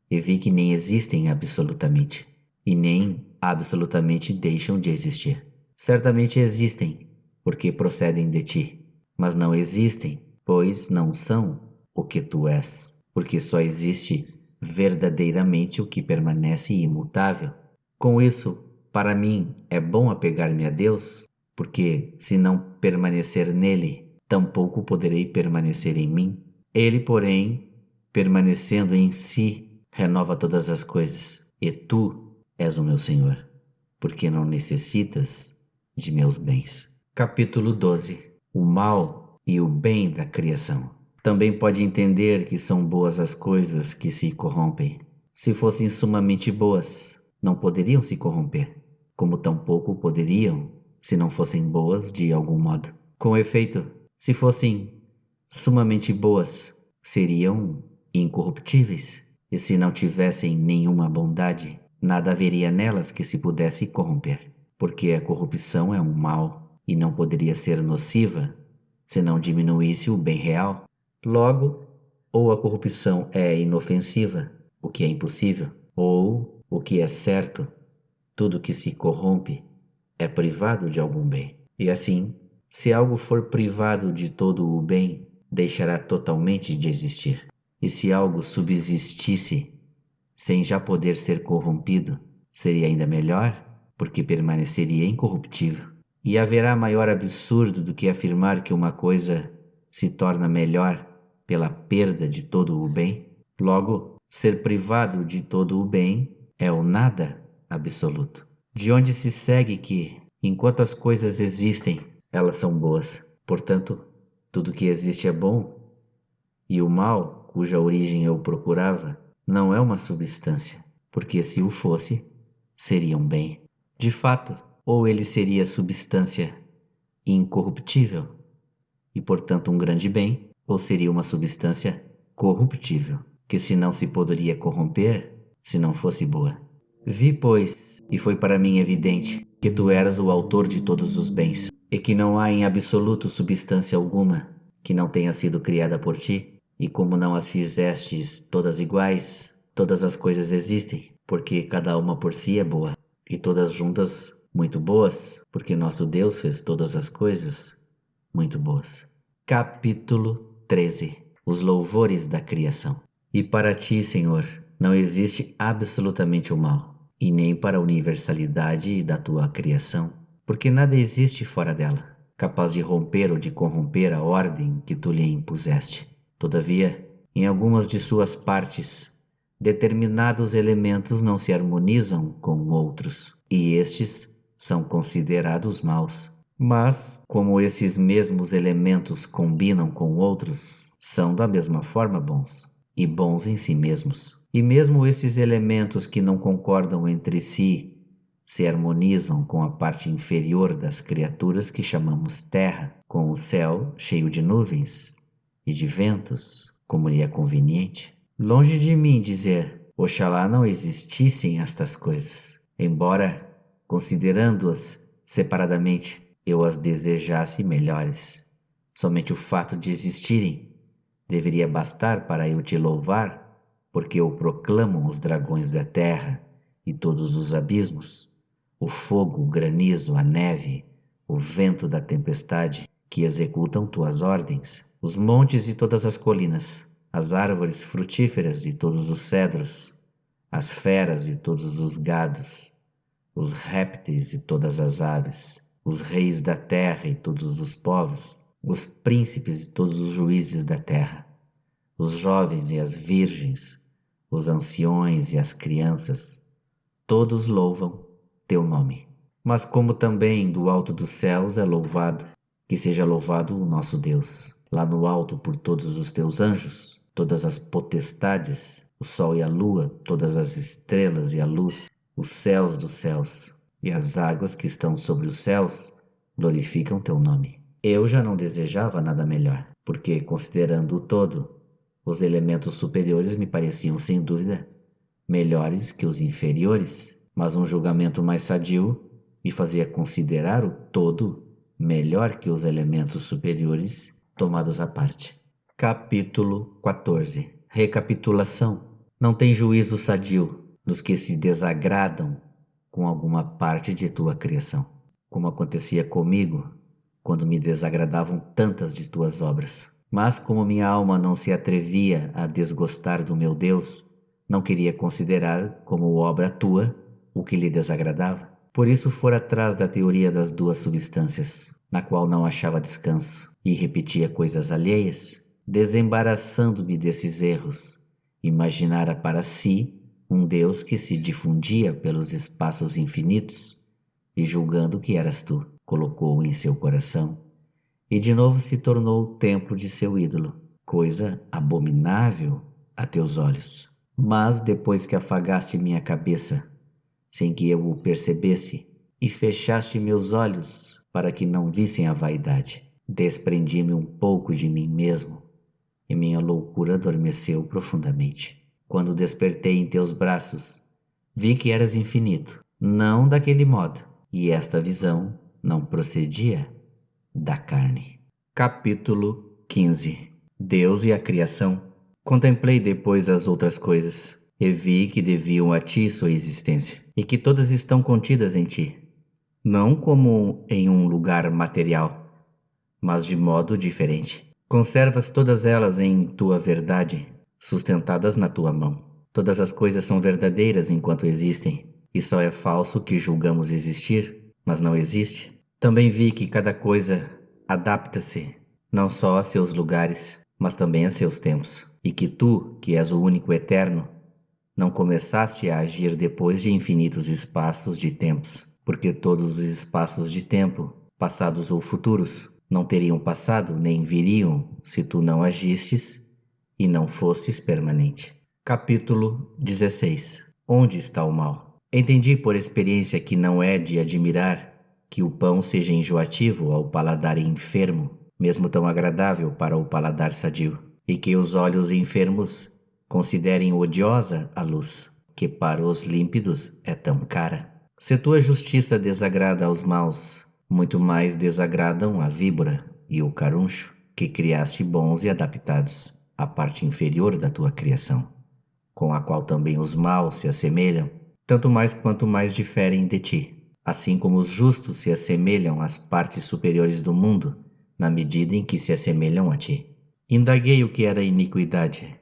Speaker 1: e vi que nem existem absolutamente, e nem absolutamente deixam de existir. Certamente existem, porque procedem de ti, mas não existem, pois não são o que tu és, porque só existe verdadeiramente o que permanece imutável. Com isso, para mim, é bom apegar-me a Deus, porque se não permanecer nele, tampouco poderei permanecer em mim. Ele, porém, permanecendo em si, renova todas as coisas, e tu és o meu Senhor, porque não necessitas de meus bens. Capítulo 12. O mal e o bem da criação. Também pode entender que são boas as coisas que se corrompem. Se fossem sumamente boas, não poderiam se corromper, como tampouco poderiam se não fossem boas de algum modo. Com efeito, se fossem sumamente boas, seriam incorruptíveis, e se não tivessem nenhuma bondade, nada haveria nelas que se pudesse corromper, porque a corrupção é um mal e não poderia ser nociva se não diminuísse o bem real. Logo, ou a corrupção é inofensiva, o que é impossível, ou, o que é certo, tudo que se corrompe é privado de algum bem. E assim, se algo for privado de todo o bem, deixará totalmente de existir. E se algo subsistisse sem já poder ser corrompido, seria ainda melhor, porque permaneceria incorruptível. E haverá maior absurdo do que afirmar que uma coisa se torna melhor pela perda de todo o bem? Logo, ser privado de todo o bem é o nada absoluto. De onde se segue que, enquanto as coisas existem, elas são boas. Portanto, tudo que existe é bom, e o mal, cuja origem eu procurava, não é uma substância, porque se o fosse, seria um bem. De fato, ou ele seria substância incorruptível, e portanto um grande bem, ou seria uma substância corruptível, que se não se poderia corromper, se não fosse boa. Vi, pois, e foi para mim evidente, que tu eras o autor de todos os bens, e que não há em absoluto substância alguma que não tenha sido criada por ti, e como não as fizestes todas iguais, todas as coisas existem, porque cada uma por si é boa, e todas juntas muito boas, porque nosso Deus fez todas as coisas muito boas. Capítulo 13. Os louvores da criação. E para ti, Senhor, não existe absolutamente o mal, e nem para a universalidade da tua criação, porque nada existe fora dela, capaz de romper ou de corromper a ordem que tu lhe impuseste. Todavia, em algumas de suas partes, determinados elementos não se harmonizam com outros, e estes são considerados maus. Mas, como esses mesmos elementos combinam com outros, são da mesma forma bons, e bons em si mesmos. E mesmo esses elementos que não concordam entre si, se harmonizam com a parte inferior das criaturas que chamamos terra, com o céu cheio de nuvens e de ventos, como lhe é conveniente. Longe de mim dizer, oxalá não existissem estas coisas, embora, considerando-as separadamente, eu as desejasse melhores. Somente o fato de existirem deveria bastar para eu te louvar, porque eu proclamo os dragões da terra e todos os abismos, o fogo, o granizo, a neve, o vento da tempestade, que executam tuas ordens, os montes e todas as colinas, as árvores frutíferas e todos os cedros, as feras e todos os gados, os répteis e todas as aves, os reis da terra e todos os povos, os príncipes e todos os juízes da terra, os jovens e as virgens, os anciões e as crianças, todos louvam teu nome. Mas como também do alto dos céus é louvado, que seja louvado o nosso Deus, lá no alto por todos os teus anjos, todas as potestades, o sol e a lua, todas as estrelas e a luz, os céus dos céus e as águas que estão sobre os céus, glorificam teu nome. Eu já não desejava nada melhor, porque, considerando o todo, os elementos superiores me pareciam, sem dúvida, melhores que os inferiores, mas um julgamento mais sadio me fazia considerar o todo melhor que os elementos superiores tomados à parte. Capítulo 14. Recapitulação. Não tem juízo sadio nos que se desagradam com alguma parte de tua criação, como acontecia comigo quando me desagradavam tantas de tuas obras. Mas como minha alma não se atrevia a desgostar do meu Deus, não queria considerar como obra tua o que lhe desagradava. Por isso fora atrás da teoria das duas substâncias, na qual não achava descanso, e repetia coisas alheias, desembaraçando-me desses erros. Imaginara para si um Deus que se difundia pelos espaços infinitos, e julgando que eras tu, colocou-o em seu coração, e de novo se tornou o templo de seu ídolo, coisa abominável a teus olhos. Mas depois que afagaste minha cabeça, sem que eu o percebesse, e fechaste meus olhos para que não vissem a vaidade, desprendi-me um pouco de mim mesmo, e minha loucura adormeceu profundamente. Quando despertei em teus braços, vi que eras infinito, não daquele modo, e esta visão não procedia da carne. Capítulo 15. Deus e a criação. Contemplei depois as outras coisas, e vi que deviam a ti sua existência, e que todas estão contidas em ti, não como em um lugar material, mas de modo diferente. Conservas todas elas em tua verdade, sustentadas na tua mão. Todas as coisas são verdadeiras enquanto existem, e só é falso que julgamos existir, mas não existe. Também vi que cada coisa adapta-se, não só a seus lugares, mas também a seus tempos, e que tu, que és o único eterno, não começaste a agir depois de infinitos espaços de tempos, porque todos os espaços de tempo, passados ou futuros, não teriam passado nem viriam se tu não agistes e não fosses permanente. Capítulo 16. Onde está o mal? Entendi por experiência que não é de admirar que o pão seja enjoativo ao paladar enfermo, mesmo tão agradável para o paladar sadio, e que os olhos enfermos considerem odiosa a luz, que para os límpidos é tão cara. Se tua justiça desagrada aos maus, muito mais desagradam a víbora e o caruncho, que criaste bons e adaptados, a parte inferior da tua criação, com a qual também os maus se assemelham, tanto mais quanto mais diferem de ti, assim como os justos se assemelham às partes superiores do mundo, na medida em que se assemelham a ti. Indaguei o que era iniquidade,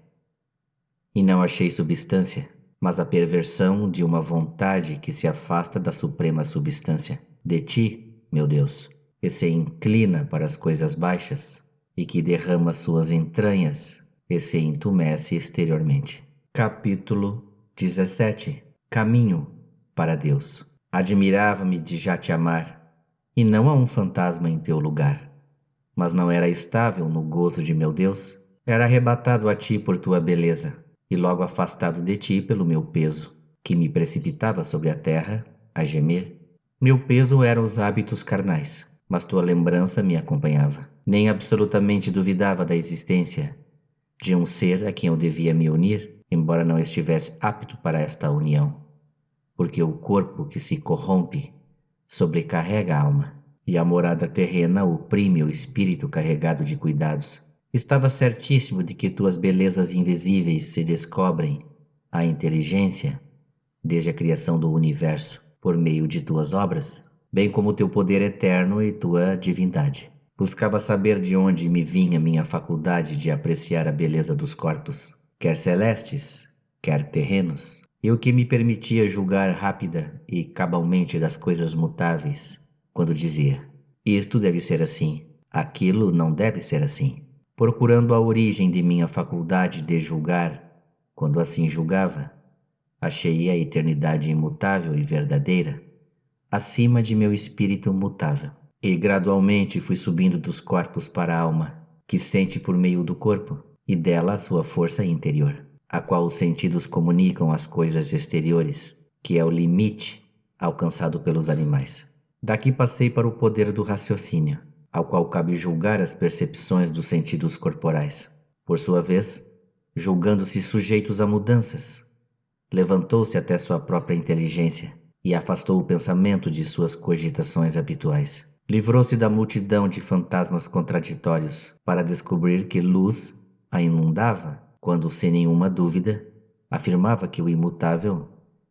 Speaker 1: e não achei substância, mas a perversão de uma vontade que se afasta da suprema substância, de ti, meu Deus, e se inclina para as coisas baixas, e que derrama suas entranhas, e se entumece exteriormente. Capítulo 17. Caminho para Deus. Admirava-me de já te amar, e não a um fantasma em teu lugar, mas não era estável no gozo de meu Deus, era arrebatado a ti por tua beleza, e logo afastado de ti pelo meu peso, que me precipitava sobre a terra, a gemer. Meu peso eram os hábitos carnais, mas tua lembrança me acompanhava. Nem absolutamente duvidava da existência de um ser a quem eu devia me unir, embora não estivesse apto para esta união, porque o corpo que se corrompe sobrecarrega a alma, e a morada terrena oprime o espírito carregado de cuidados. Estava certíssimo de que tuas belezas invisíveis se descobrem à inteligência desde a criação do universo, por meio de tuas obras, bem como teu poder eterno e tua divindade. Buscava saber de onde me vinha minha faculdade de apreciar a beleza dos corpos, quer celestes, quer terrenos, e o que me permitia julgar rápida e cabalmente das coisas mutáveis, quando dizia: isto deve ser assim, aquilo não deve ser assim, procurando a origem de minha faculdade de julgar. Quando assim julgava, achei a eternidade imutável e verdadeira acima de meu espírito mutável. E gradualmente fui subindo dos corpos para a alma, que sente por meio do corpo, e dela a sua força interior, a qual os sentidos comunicam às coisas exteriores, que é o limite alcançado pelos animais. Daqui passei para o poder do raciocínio, ao qual cabe julgar as percepções dos sentidos corporais. Por sua vez, julgando-se sujeitos a mudanças, levantou-se até sua própria inteligência e afastou o pensamento de suas cogitações habituais. Livrou-se da multidão de fantasmas contraditórios para descobrir que luz a inundava, quando, sem nenhuma dúvida, afirmava que o imutável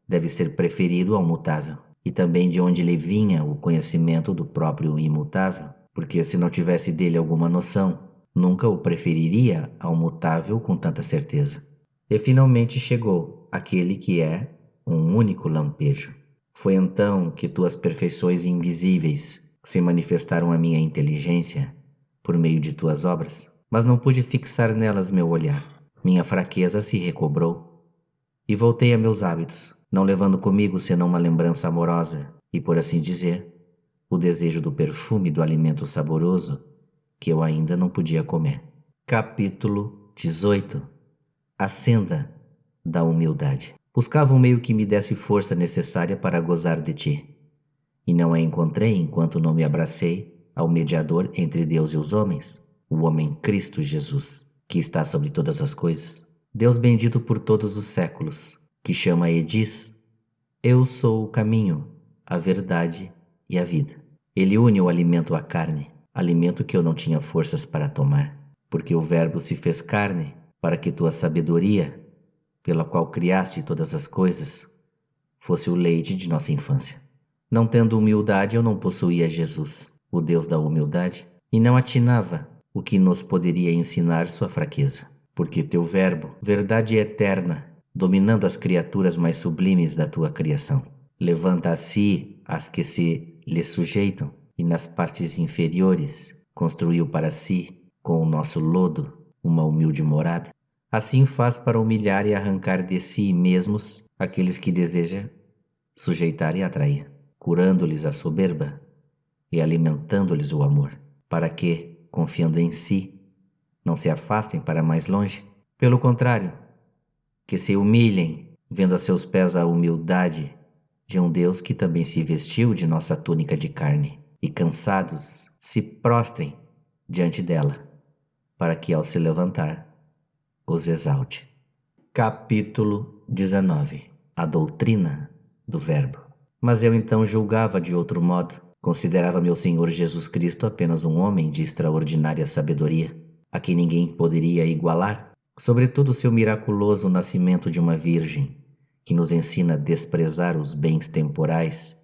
Speaker 1: deve ser preferido ao mutável, e também de onde lhe vinha o conhecimento do próprio imutável, porque se não tivesse dele alguma noção, nunca o preferiria ao mutável com tanta certeza. E finalmente chegou aquele que é um único lampejo. Foi então que tuas perfeições invisíveis se manifestaram à minha inteligência por meio de tuas obras, mas não pude fixar nelas meu olhar. Minha fraqueza se recobrou e voltei a meus hábitos, não levando comigo senão uma lembrança amorosa e, por assim dizer, o desejo do perfume do alimento saboroso que eu ainda não podia comer. Capítulo 18. A senda da humildade. Buscava um meio que me desse força necessária para gozar de ti, e não a encontrei enquanto não me abracei ao mediador entre Deus e os homens, o homem Cristo Jesus, que está sobre todas as coisas, Deus bendito por todos os séculos, que chama e diz: eu sou o caminho, a verdade e a vida. Ele une o alimento à carne, alimento que eu não tinha forças para tomar, porque o Verbo se fez carne para que tua sabedoria, pela qual criaste todas as coisas, fosse o leite de nossa infância. Não tendo humildade, eu não possuía Jesus, o Deus da humildade, e não atinava o que nos poderia ensinar sua fraqueza, porque teu Verbo, verdade eterna, dominando as criaturas mais sublimes da tua criação, levanta a si as que se lhe sujeitam, e nas partes inferiores construiu para si, com o nosso lodo, uma humilde morada. Assim faz para humilhar e arrancar de si mesmos aqueles que deseja sujeitar e atrair, curando-lhes a soberba e alimentando-lhes o amor, para que, confiando em si, não se afastem para mais longe. Pelo contrário, que se humilhem, vendo a seus pés a humildade de um Deus que também se vestiu de nossa túnica de carne, e cansados se prostrem diante dela, para que ao se levantar, os exalte. Capítulo 19. A doutrina do Verbo. Mas eu então julgava de outro modo. Considerava meu Senhor Jesus Cristo apenas um homem de extraordinária sabedoria, a quem ninguém poderia igualar, sobretudo seu miraculoso nascimento de uma virgem, que nos ensina a desprezar os bens temporais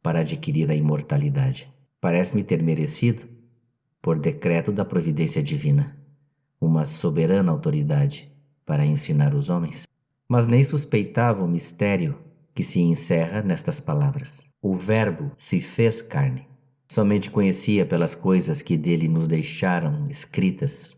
Speaker 1: para adquirir a imortalidade. Parece-me ter merecido, por decreto da providência divina, uma soberana autoridade para ensinar os homens, mas nem suspeitava o mistério que se encerra nestas palavras: o Verbo se fez carne. Somente conhecia pelas coisas que dele nos deixaram escritas,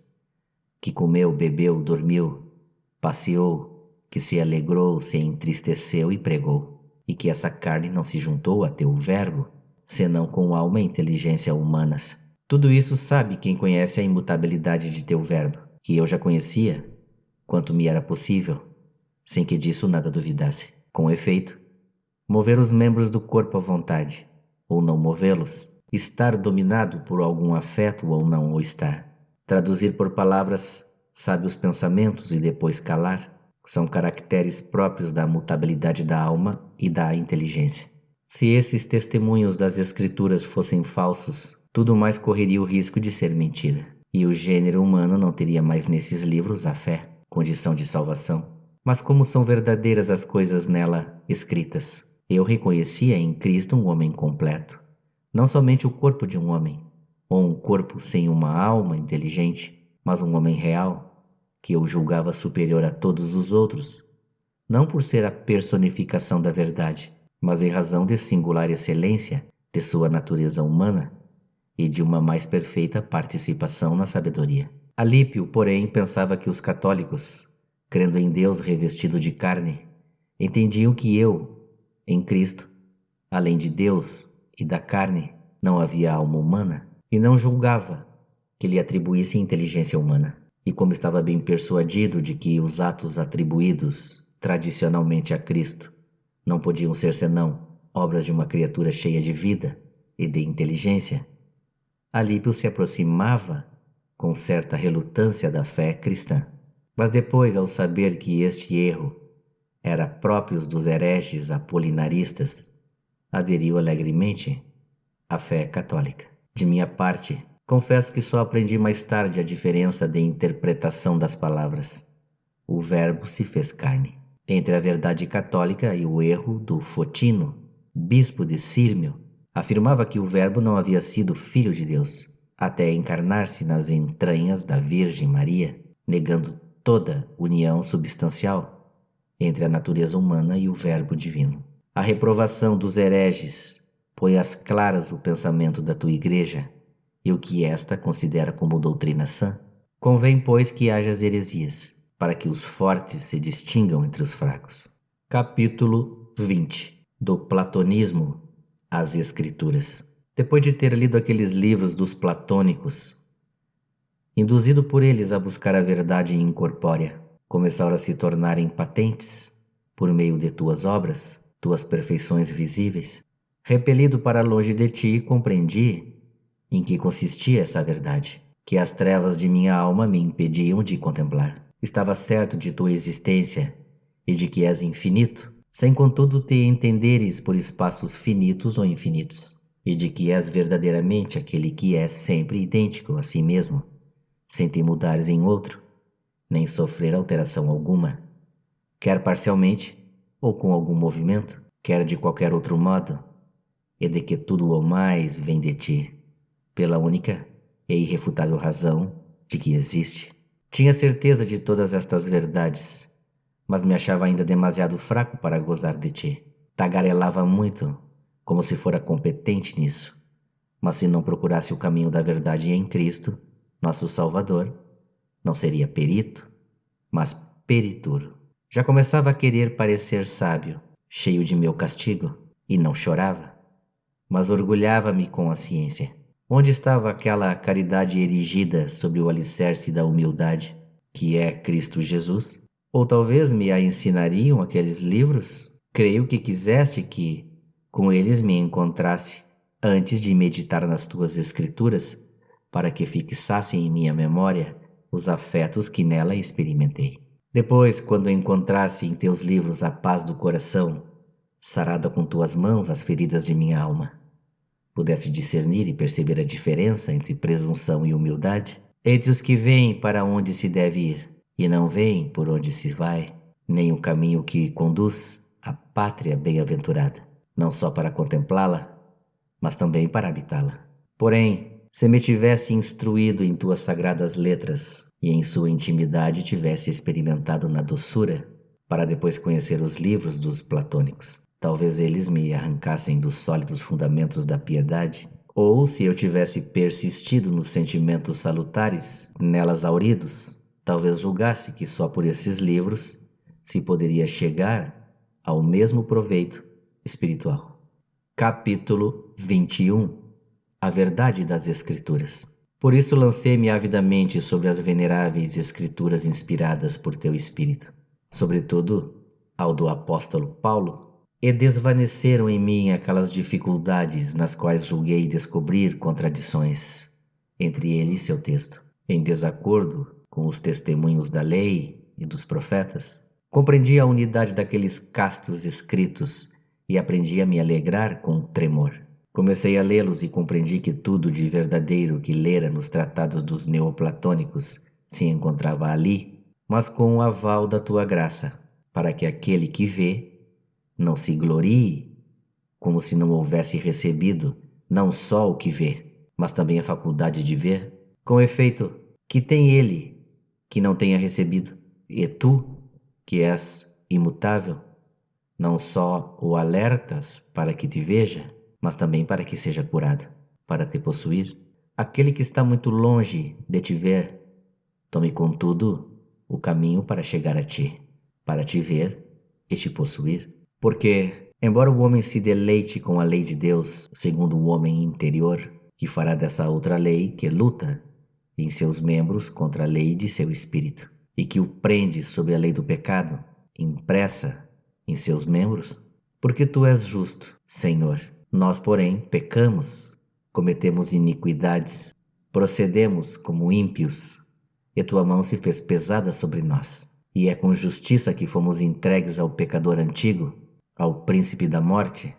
Speaker 1: que comeu, bebeu, dormiu, passeou, que se alegrou, se entristeceu e pregou, e que essa carne não se juntou a teu Verbo, senão com alma e inteligência humanas. Tudo isso sabe quem conhece a imutabilidade de teu Verbo, que eu já conhecia, quanto me era possível, sem que disso nada duvidasse. Com efeito, mover os membros do corpo à vontade, ou não movê-los, estar dominado por algum afeto ou não o estar, traduzir por palavras sabe os pensamentos e depois calar, são caracteres próprios da mutabilidade da alma e da inteligência. Se esses testemunhos das Escrituras fossem falsos, tudo mais correria o risco de ser mentira, e o gênero humano não teria mais nesses livros a fé, condição de salvação. Mas como são verdadeiras as coisas nela escritas, eu reconhecia em Cristo um homem completo, não somente o corpo de um homem, ou um corpo sem uma alma inteligente, mas um homem real, que eu julgava superior a todos os outros, não por ser a personificação da verdade, mas em razão de singular excelência, de sua natureza humana e de uma mais perfeita participação na sabedoria. Alípio, porém, pensava que os católicos, crendo em Deus revestido de carne, entendiam que eu, em Cristo, além de Deus e da carne, não havia alma humana, e não julgava que lhe atribuísse inteligência humana. E como estava bem persuadido de que os atos atribuídos tradicionalmente a Cristo não podiam ser senão obras de uma criatura cheia de vida e de inteligência, Alípio se aproximava com certa relutância da fé cristã. Mas depois, ao saber que este erro era próprio dos hereges apolinaristas, aderiu alegremente à fé católica. De minha parte, confesso que só aprendi mais tarde a diferença de interpretação das palavras. O Verbo se fez carne. Entre a verdade católica e o erro do Fotino, bispo de Sírmio, afirmava que o Verbo não havia sido filho de Deus, até encarnar-se nas entranhas da Virgem Maria, negando toda união substancial entre a natureza humana e o Verbo divino. A reprovação dos hereges põe às claras o pensamento da tua igreja e o que esta considera como doutrina sã. Convém, pois, que haja heresias, para que os fortes se distingam entre os fracos. Capítulo 20. Do platonismo às Escrituras. Depois de ter lido aqueles livros dos platônicos, induzido por eles a buscar a verdade incorpórea, começaram a se tornarem patentes por meio de tuas obras, tuas perfeições visíveis. Repelido para longe de ti, compreendi em que consistia essa verdade, que as trevas de minha alma me impediam de contemplar. Estava certo de tua existência e de que és infinito, sem contudo te entenderes por espaços finitos ou infinitos, e de que és verdadeiramente aquele que é sempre idêntico a si mesmo, sem te mudares em outro, nem sofrer alteração alguma, quer parcialmente ou com algum movimento, quer de qualquer outro modo, e de que tudo o mais vem de ti, pela única e irrefutável razão de que existe. Tinha certeza de todas estas verdades, mas me achava ainda demasiado fraco para gozar de ti. Tagarelava muito, como se fora competente nisso, mas se não procurasse o caminho da verdade em Cristo, nosso Salvador, não seria perito, mas perituro. Já começava a querer parecer sábio, cheio de meu castigo, e não chorava, mas orgulhava-me com a ciência. Onde estava aquela caridade erigida sobre o alicerce da humildade, que é Cristo Jesus? Ou talvez me a ensinariam aqueles livros? Creio que quiseste que com eles me encontrasse antes de meditar nas tuas escrituras, para que fixassem em minha memória os afetos que nela experimentei. Depois, quando encontrasse em teus livros a paz do coração, sarada com tuas mãos as feridas de minha alma, pudesse discernir e perceber a diferença entre presunção e humildade, entre os que veem para onde se deve ir e não veem por onde se vai, nem o caminho que conduz à pátria bem-aventurada, não só para contemplá-la, mas também para habitá-la. Porém, se me tivesse instruído em tuas sagradas letras e em sua intimidade tivesse experimentado na doçura, para depois conhecer os livros dos platônicos, talvez eles me arrancassem dos sólidos fundamentos da piedade, ou se eu tivesse persistido nos sentimentos salutares, nelas hauridos, talvez julgasse que só por esses livros se poderia chegar ao mesmo proveito espiritual. Capítulo 21. A verdade das Escrituras. Por isso lancei-me avidamente sobre as veneráveis Escrituras inspiradas por teu Espírito, sobretudo ao do apóstolo Paulo, e desvaneceram em mim aquelas dificuldades nas quais julguei descobrir contradições entre ele e seu texto, em desacordo com os testemunhos da lei e dos profetas. Compreendi a unidade daqueles castos escritos e aprendi a me alegrar com tremor. Comecei a lê-los e compreendi que tudo de verdadeiro que lera nos tratados dos neoplatônicos se encontrava ali, mas com o aval da tua graça, para que aquele que vê não se glorie, como se não houvesse recebido não só o que vê, mas também a faculdade de ver. Com efeito, que tem ele que não tenha recebido, e tu, que és imutável, não só o alertas para que te veja, mas também para que seja curado, para te possuir. Aquele que está muito longe de te ver, tome contudo o caminho para chegar a ti, para te ver e te possuir. Porque, embora o homem se deleite com a lei de Deus, segundo o homem interior, que fará dessa outra lei que luta em seus membros contra a lei de seu espírito, e que o prende sob a lei do pecado, impressa em seus membros, porque tu és justo, Senhor. Nós, porém, pecamos, cometemos iniquidades, procedemos como ímpios, e tua mão se fez pesada sobre nós. E é com justiça que fomos entregues ao pecador antigo, ao príncipe da morte,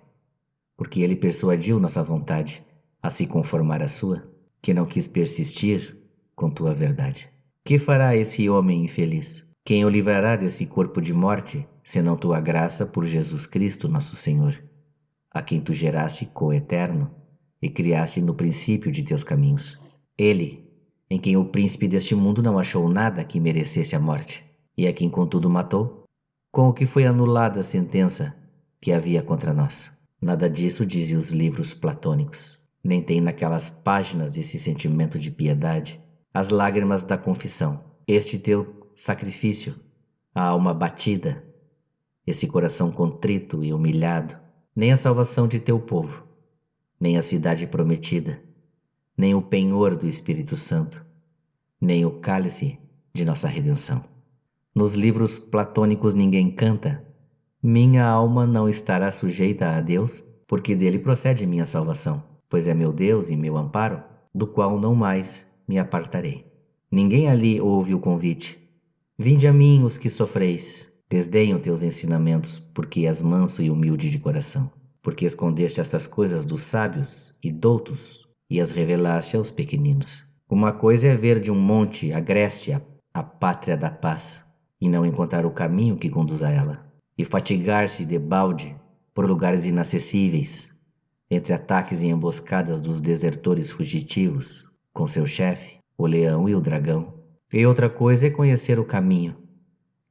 Speaker 1: porque ele persuadiu nossa vontade a se conformar à sua, que não quis persistir com tua verdade. Que fará esse homem infeliz? Quem o livrará desse corpo de morte, senão tua graça por Jesus Cristo, nosso Senhor, a quem tu geraste coeterno e criaste no princípio de teus caminhos. Ele, em quem o príncipe deste mundo não achou nada que merecesse a morte, e a quem contudo matou, com o que foi anulada a sentença que havia contra nós. Nada disso dizem os livros platônicos, nem tem naquelas páginas esse sentimento de piedade, as lágrimas da confissão, este teu sacrifício, a alma batida, esse coração contrito e humilhado, nem a salvação de teu povo, nem a cidade prometida, nem o penhor do Espírito Santo, nem o cálice de nossa redenção. Nos livros platônicos ninguém canta: minha alma não estará sujeita a Deus, porque dele procede minha salvação, pois é meu Deus e meu amparo, do qual não mais me apartarei. Ninguém ali ouve o convite: vinde a mim os que sofreis. Desdenho teus ensinamentos, porque és manso e humilde de coração, porque escondeste estas coisas dos sábios e doutos e as revelaste aos pequeninos. Uma coisa é ver de um monte agreste a pátria da paz, e não encontrar o caminho que conduz a ela, e fatigar-se debalde por lugares inacessíveis, entre ataques e emboscadas dos desertores fugitivos, com seu chefe, o leão e o dragão. E outra coisa é conhecer o caminho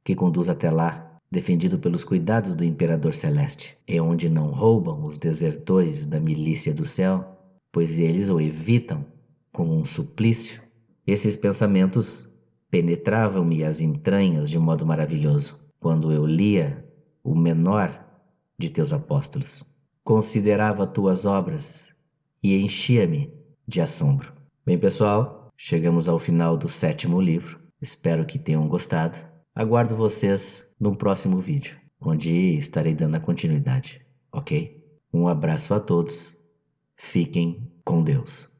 Speaker 1: que conduz até lá, defendido pelos cuidados do Imperador Celeste, e onde não roubam os desertores da milícia do céu, pois eles o evitam como um suplício. Esses pensamentos penetravam-me as entranhas de modo maravilhoso, quando eu lia o menor de teus apóstolos. Considerava tuas obras e enchia-me de assombro. Bem, pessoal, chegamos ao final do 7º livro. Espero que tenham gostado. Aguardo vocês no próximo vídeo, onde estarei dando a continuidade, ok? Um abraço a todos. Fiquem com Deus.